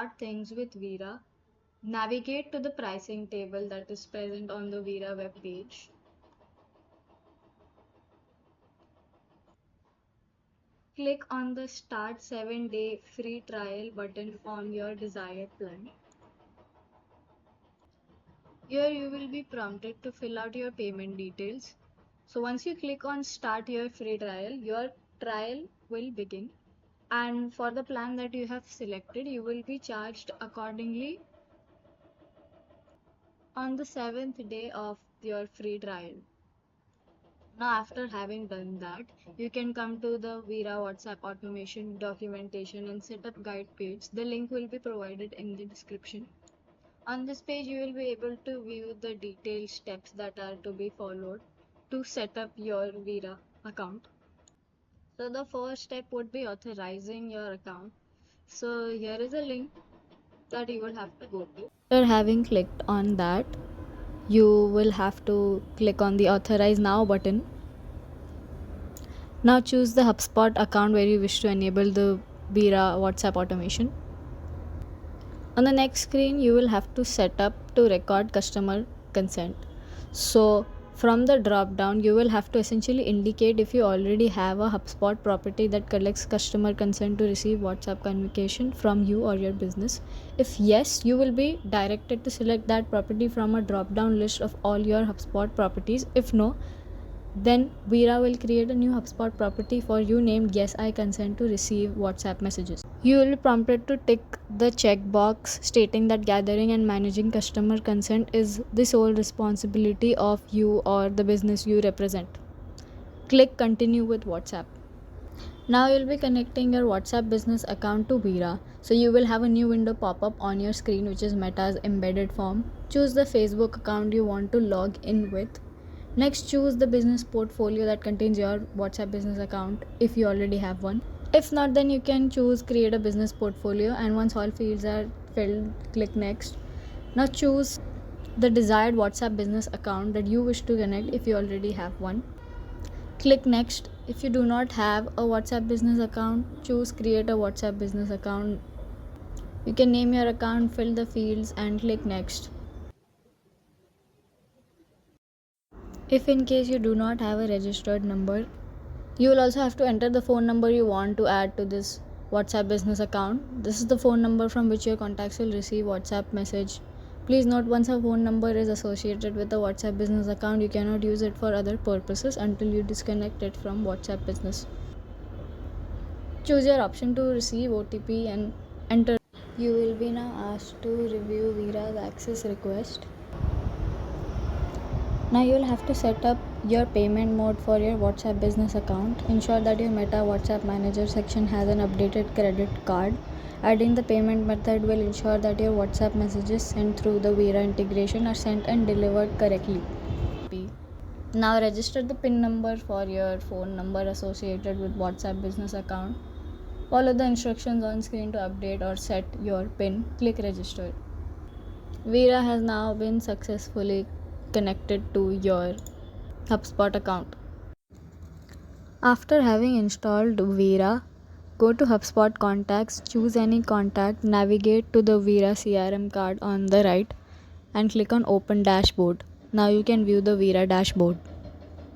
start things with Vira, navigate to the pricing table that is present on the Vira web page. Click on the Start 7-day free trial button on your desired plan. Here you will be prompted to fill out your payment details. So once you click on Start your free trial, your trial will begin. And for the plan that you have selected, you will be charged accordingly on the 7th day of your free trial. Now, after having done that, you can come to the Vira WhatsApp automation documentation and setup guide page. The link will be provided in the description. On this page, you will be able to view the detailed steps that are to be followed to set up your Vira account. So the first step would be authorizing your account. So here is a link that you will have to go to. After having clicked on that, you will have to click on the Authorize Now button. Now choose the HubSpot account where you wish to enable the Vira WhatsApp automation. On the next screen, you will have to set up to record customer consent. So from the drop down, you will have to essentially indicate if you already have a HubSpot property that collects customer consent to receive WhatsApp communication from you or your business. If yes, you will be directed to select that property from a drop down list of all your HubSpot properties. If no, then Vira will create a new HubSpot property for you named Yes, I consent to receive WhatsApp messages. You will be prompted to tick the checkbox stating that gathering and managing customer consent is the sole responsibility of you or the business you represent. Click Continue with WhatsApp. Now you'll be connecting your WhatsApp business account to Vira. So you will have a new window pop up on your screen, which is Meta's embedded form. Choose the Facebook account you want to log in with. Next, choose the business portfolio that contains your WhatsApp business account if you already have one. If not, then you can choose create a business portfolio, and once all fields are filled, click next. Now choose the desired WhatsApp business account that you wish to connect if you already have one. Click next. If you do not have a WhatsApp business account, choose create a WhatsApp business account. You can name your account, fill the fields, and click next. If in case you do not have a registered number, you will also have to enter the phone number you want to add to this WhatsApp business account. This is the phone number from which your contacts will receive WhatsApp message. Please note, once a phone number is associated with a WhatsApp business account, you cannot use it for other purposes until you disconnect it from WhatsApp business. Choose your option to receive OTP and enter. You will be now asked to review Vira's access request. Now you will have to set up your payment mode for your WhatsApp business account. Ensure that your Meta WhatsApp Manager section has an updated credit card. Adding the payment method will ensure that your WhatsApp messages sent through the Vira integration are sent and delivered correctly. Now register the PIN number for your phone number associated with WhatsApp business account. Follow the instructions on screen to update or set your PIN. Click register. Vira has now been successfully connected to your HubSpot account. After having installed Vira, go to HubSpot contacts, choose any contact, navigate to the Vira CRM card on the right and click on Open Dashboard. Now you can view the Vira dashboard.